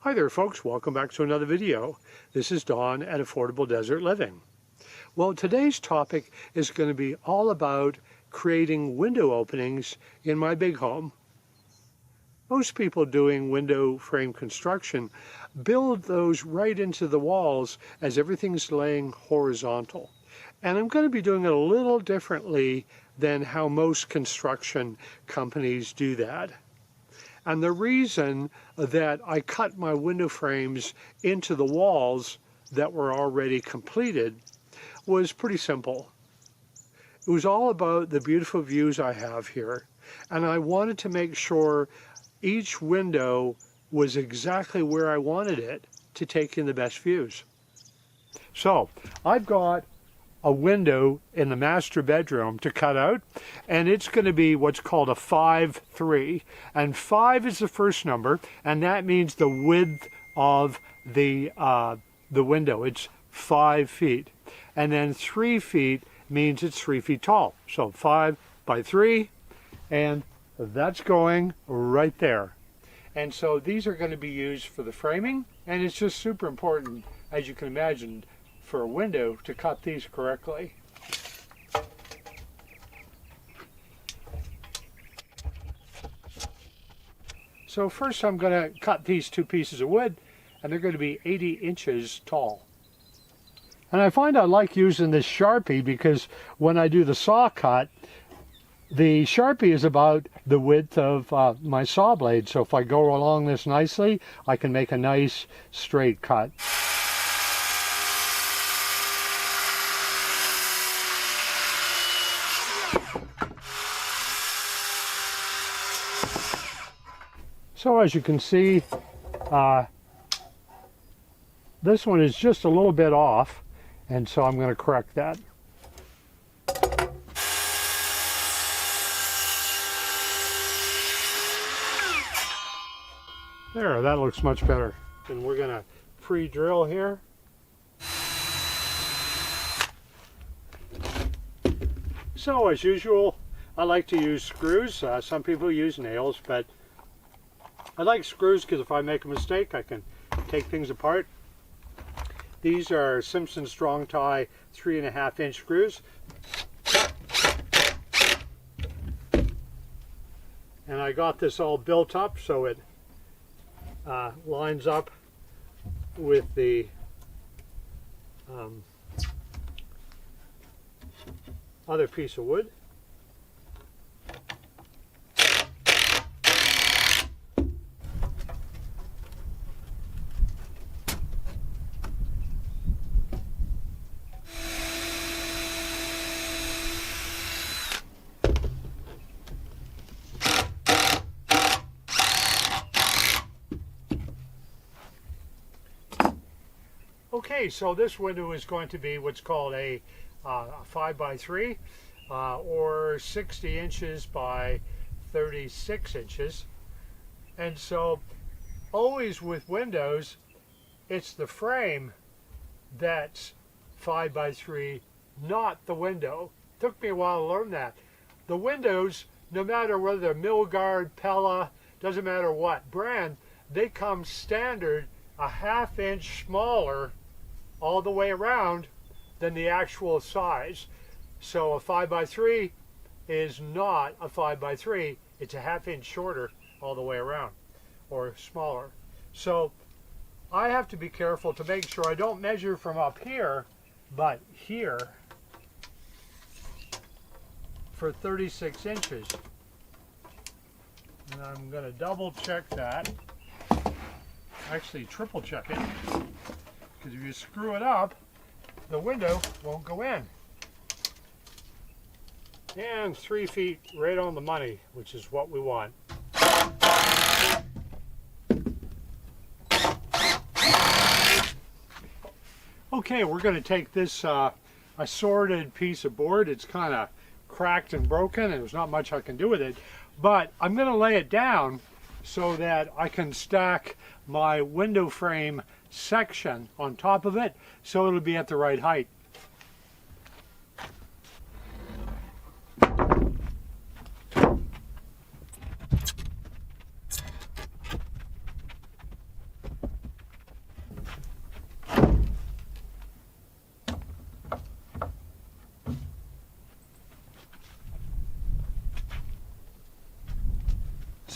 Hi there folks, welcome back to another video. This is Don at Affordable Desert Living. Well, today's topic is going to be all about creating window openings in my big home. Most people doing window frame construction build those right into the walls as everything's laying horizontal. And I'm going to be doing it a little differently than how most construction companies do that. And the reason that I cut my window frames into the walls that were already completed was pretty simple. It was all about the beautiful views I have here, and I wanted to make sure each window was exactly where I wanted it to take in the best views. So I've got a window in the master bedroom to cut out, and it's going to be what's called a 5-3, and 5 is the first number, and that means the width of the window. It's 5 feet, and then 3 feet means it's 3 feet tall. So 5 by 3, and that's going right there. And so these are going to be used for the framing, and it's just super important, as you can imagine, for a window to cut these correctly. So first I'm going to cut these two pieces of wood, and they're going to be 80 inches tall. And I find I like using this Sharpie because when I do the saw cut, the Sharpie is about the width of my saw blade. So if I go along this nicely, I can make a nice straight cut. So as you can see, this one is just a little bit off, and so I'm going to correct that. There, that looks much better. And we're going to pre-drill here. So as usual, I like to use screws. Some people use nails, but I like screws because if I make a mistake, I can take things apart. These are Simpson Strong Tie 3.5 inch screws. And I got this all built up so it lines up with the other piece of wood. Okay, so this window is going to be what's called a 5 by 3 or 60 inches by 36 inches. And so always with windows, it's the frame that's 5 by 3, not the window. Took me a while to learn that. The windows, no matter whether they're Milgard, Pella, doesn't matter what brand, they come standard a 1/2 inch smaller all the way around than the actual size. So a 5 by 3 is not a 5 by 3, it's a 1/2 inch shorter all the way around, or smaller. So I have to be careful to make sure I don't measure from up here, but here for 36 inches. And I'm going to double check that, actually triple check it, because if you screw it up, the window won't go in. And 3 feet right on the money, which is what we want. Okay, we're going to take this assorted piece of board. It's kind of cracked and broken, and there's not much I can do with it. But I'm going to lay it down so that I can stack my window frame section on top of it so it'll be at the right height.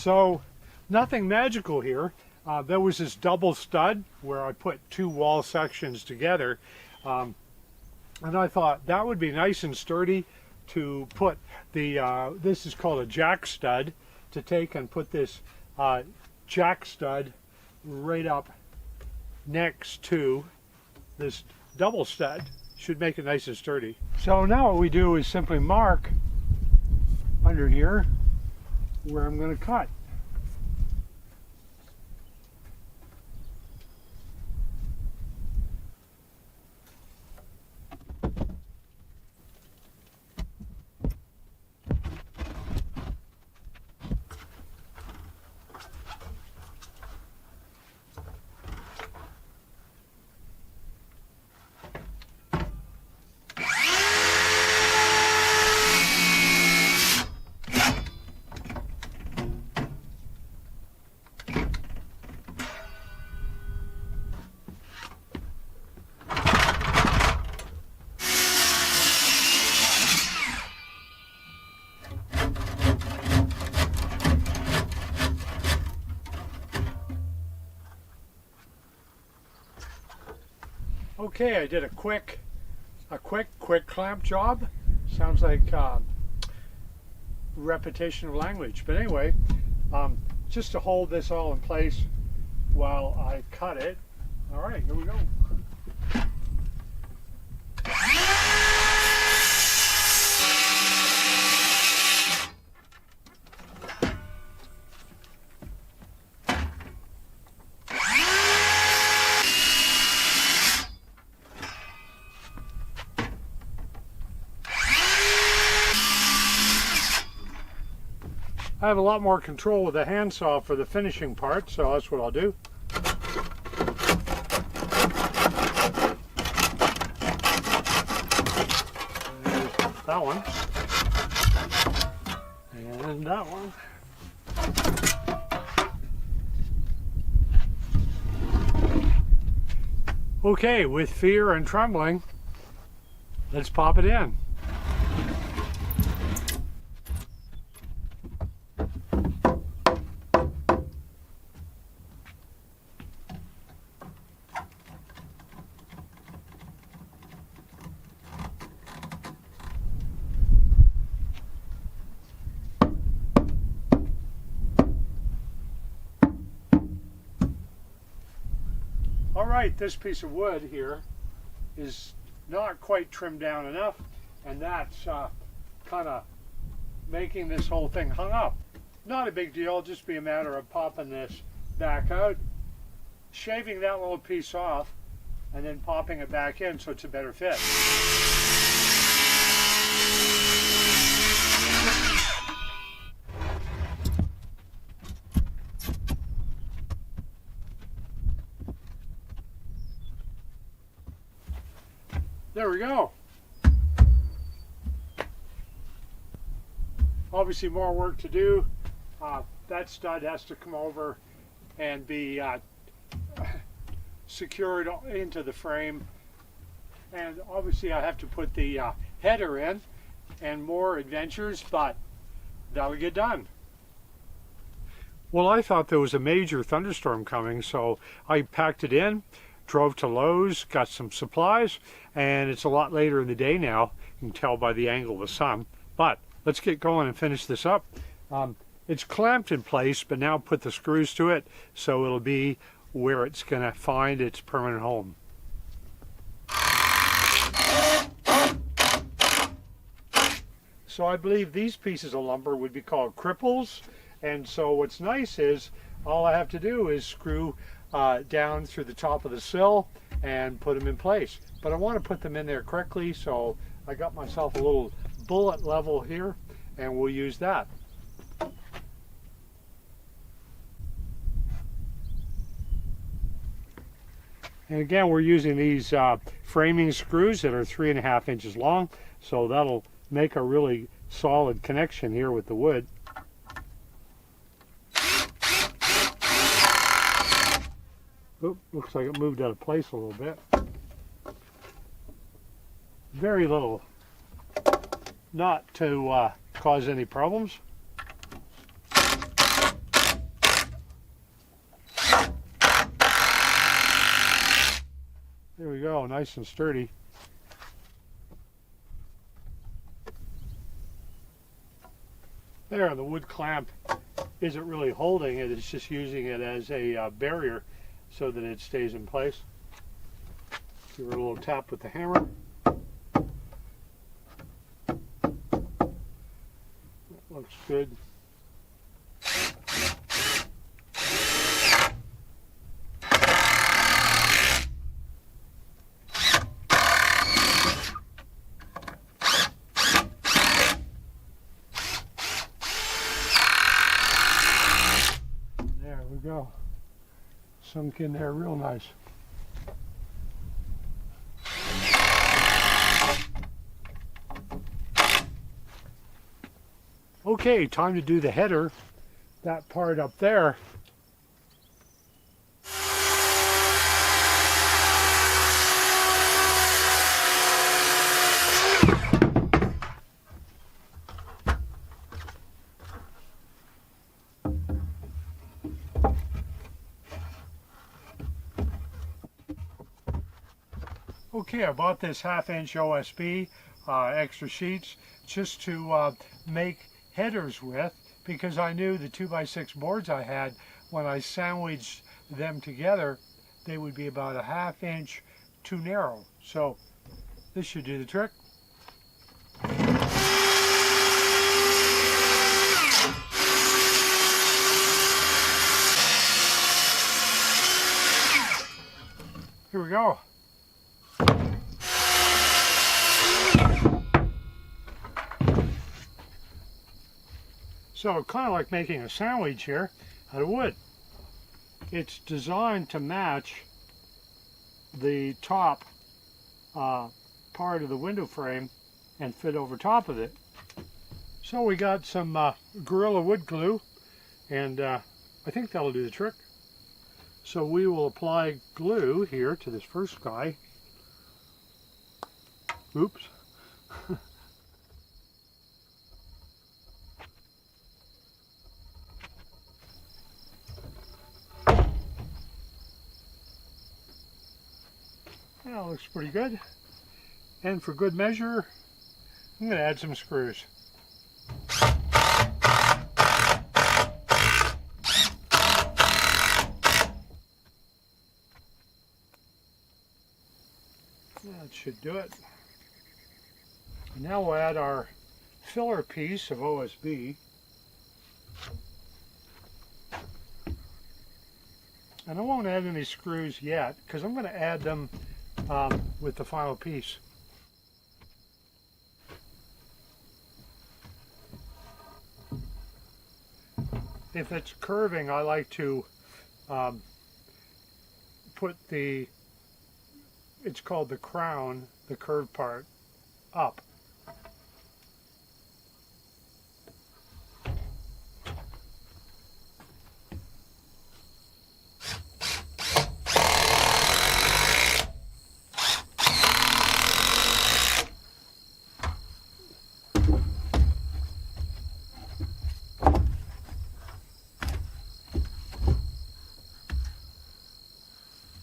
So nothing magical here. There was this double stud where I put two wall sections together, and I thought that would be nice and sturdy to put the, this is called a jack stud, to take and put this jack stud right up next to this double stud. Should make it nice and sturdy. So now what we do is simply mark under here where I'm going to cut. Okay, I did a quick clamp job. Sounds like repetition of language, but anyway, just to hold this all in place while I cut it. All right, here we go. I have a lot more control with the handsaw for the finishing part, so that's what I'll do. There's that one. And that one. Okay, with fear and trembling, let's pop it in. Alright, this piece of wood here is not quite trimmed down enough, and that's kind of making this whole thing hung up. Not a big deal, just be a matter of popping this back out, shaving that little piece off, and then popping it back in so it's a better fit. There we go. Obviously more work to do. That stud has to come over and be secured into the frame. And obviously I have to put the header in and more adventures, but that'll get done. Well, I thought there was a major thunderstorm coming, so I packed it in, drove to Lowe's, got some supplies, and it's a lot later in the day now. You can tell by the angle of the sun. But let's get going and finish this up. It's clamped in place, but now put the screws to it so it'll be where it's going to find its permanent home. So I believe these pieces of lumber would be called cripples, and so what's nice is all I have to do is screw down through the top of the sill and put them in place. But I want to put them in there correctly, so I got myself a little bullet level here, and we'll use that. And again, we're using these framing screws that are 3.5 inches long, so that'll make a really solid connection here with the wood. Oop, looks like it moved out of place a little bit. Very little, not to cause any problems. go, nice and sturdy. There, the wood clamp isn't really holding it, it's just using it as a barrier so that it stays in place. Give it a little tap with the hammer. That looks good. There we go. Sunk in there real nice. Okay, time to do the header, that part up there. Okay, I bought this 1/2-inch OSB, extra sheets, just to make headers with, because I knew the 2x6 boards I had, when I sandwiched them together, they would be about 1/2 inch too narrow. So this should do the trick. Here we go. So kind of like making a sandwich here out of wood. It's designed to match the top part of the window frame and fit over top of it. So we got some Gorilla wood glue, and I think that'll do the trick. So we will apply glue here to this first guy. Oops. That looks pretty good. And for good measure, I'm going to add some screws. That should do it. And now we'll add our filler piece of OSB. And I won't add any screws yet, because I'm going to add them with the final piece. If it's curving, I like to put it's called the crown, the curved part, up.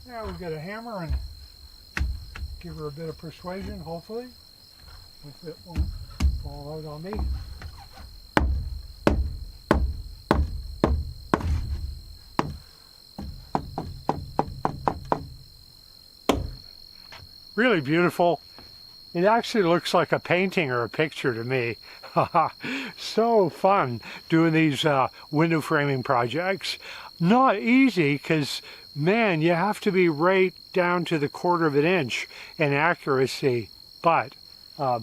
Now we've got a hammer and give her a bit of persuasion, hopefully, if it won't fall out on me. Really beautiful. It actually looks like a painting or a picture to me. So fun doing these window framing projects. Not easy, because man, you have to be right down to the 1/4 of an inch in accuracy, but a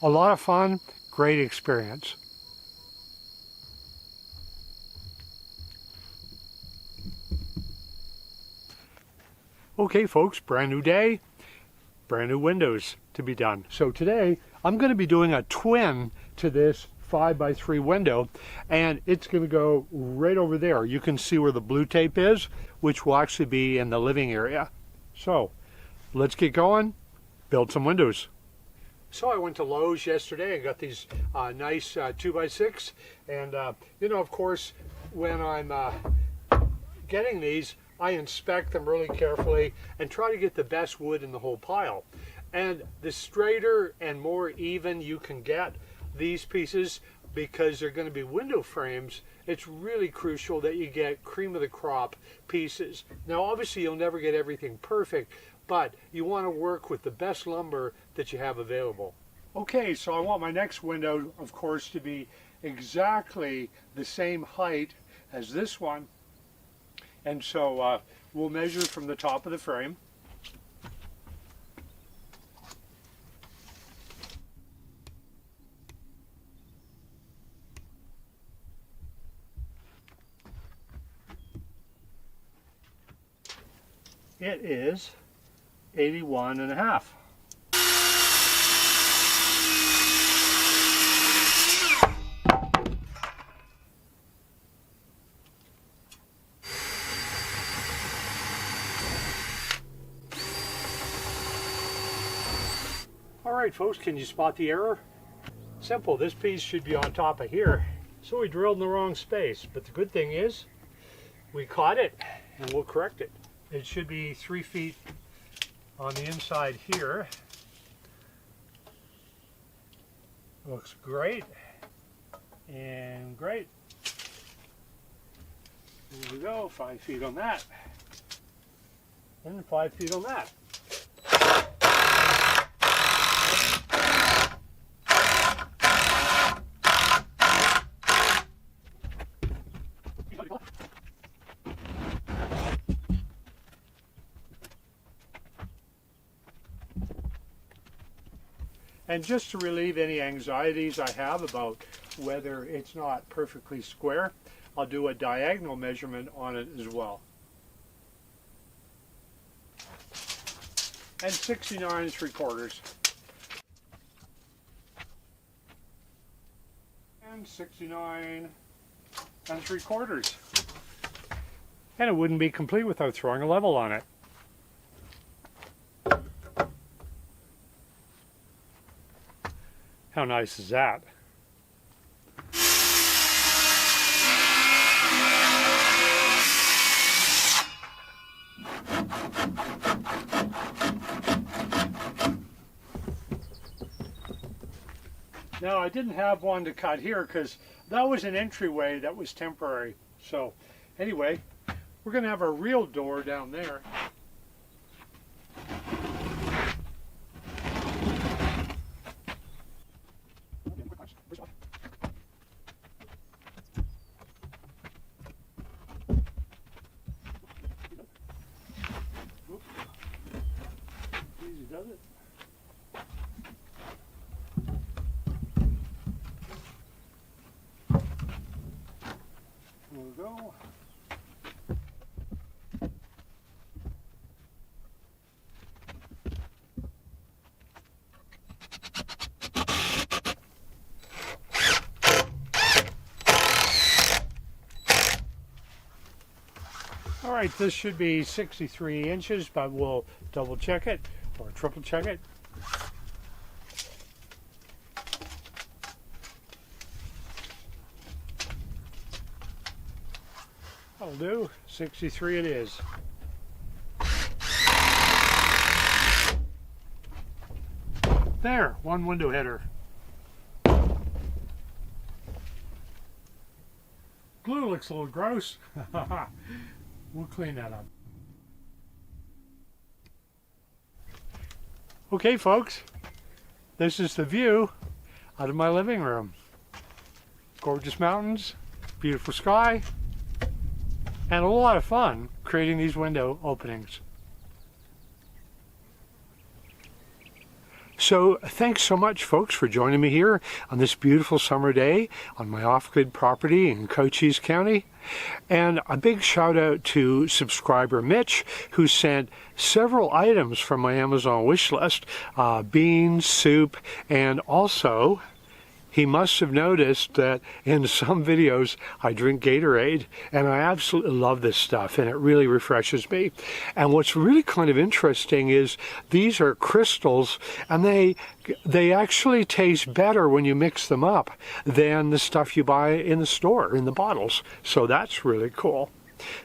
lot of fun, great experience. Okay folks, brand new day, brand new windows to be done. So today I'm going to be doing a twin to this 5x3 window, and it's going to go right over there. You can see where the blue tape is, which will actually be in the living area. So let's get going, build some windows. So I went to Lowe's yesterday and got these nice 2x6, and you know, of course, when I'm getting these, I inspect them really carefully and try to get the best wood in the whole pile. And the straighter and more even you can get these pieces, because they're going to be window frames, it's really crucial that you get cream of the crop pieces. Now obviously you'll never get everything perfect, but you want to work with the best lumber that you have available. Okay, so I want my next window, of course, to be exactly the same height as this one. And so we'll measure from the top of the frame. It is 81.5. All right, folks, can you spot the error? Simple, this piece should be on top of here. So we drilled in the wrong space, but the good thing is we caught it and we'll correct it. It should be 3 feet on the inside here. Looks great and great. Here we go, 5 feet on that and 5 feet on that. And just to relieve any anxieties I have about whether it's not perfectly square, I'll do a diagonal measurement on it as well. And 69 3/4. And 69 3/4. And it wouldn't be complete without throwing a level on it. How nice is that? Now I didn't have one to cut here because that was an entryway that was temporary. So anyway, we're going to have a real door down there. Easy does it. There we go. All right, this should be 63 inches, but we'll double check it or triple check it. That'll do. 63 it is. There, one window header. Glue looks a little gross. We'll clean that up. Okay, folks, this is the view out of my living room. Gorgeous mountains, beautiful sky, and a lot of fun creating these window openings. So thanks so much, folks, for joining me here on this beautiful summer day on my off-grid property in Cochise County. And a big shout out to subscriber Mitch, who sent several items from my Amazon wish list, beans, soup, and also he must have noticed that in some videos I drink Gatorade, and I absolutely love this stuff, and it really refreshes me. And what's really kind of interesting is these are crystals, and they actually taste better when you mix them up than the stuff you buy in the store, in the bottles. So that's really cool.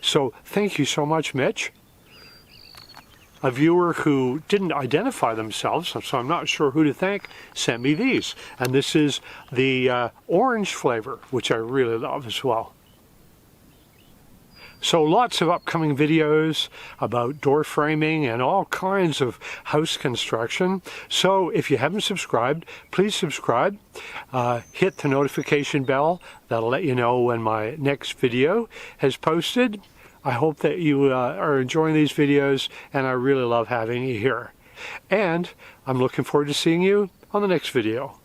So thank you so much, Mitch. A viewer who didn't identify themselves, so I'm not sure who to thank, sent me these. And this is the orange flavor, which I really love as well. So lots of upcoming videos about door framing and all kinds of house construction. So if you haven't subscribed, please subscribe. Hit the notification bell. That'll let you know when my next video has posted. I hope that you are enjoying these videos, and I really love having you here. And I'm looking forward to seeing you on the next video.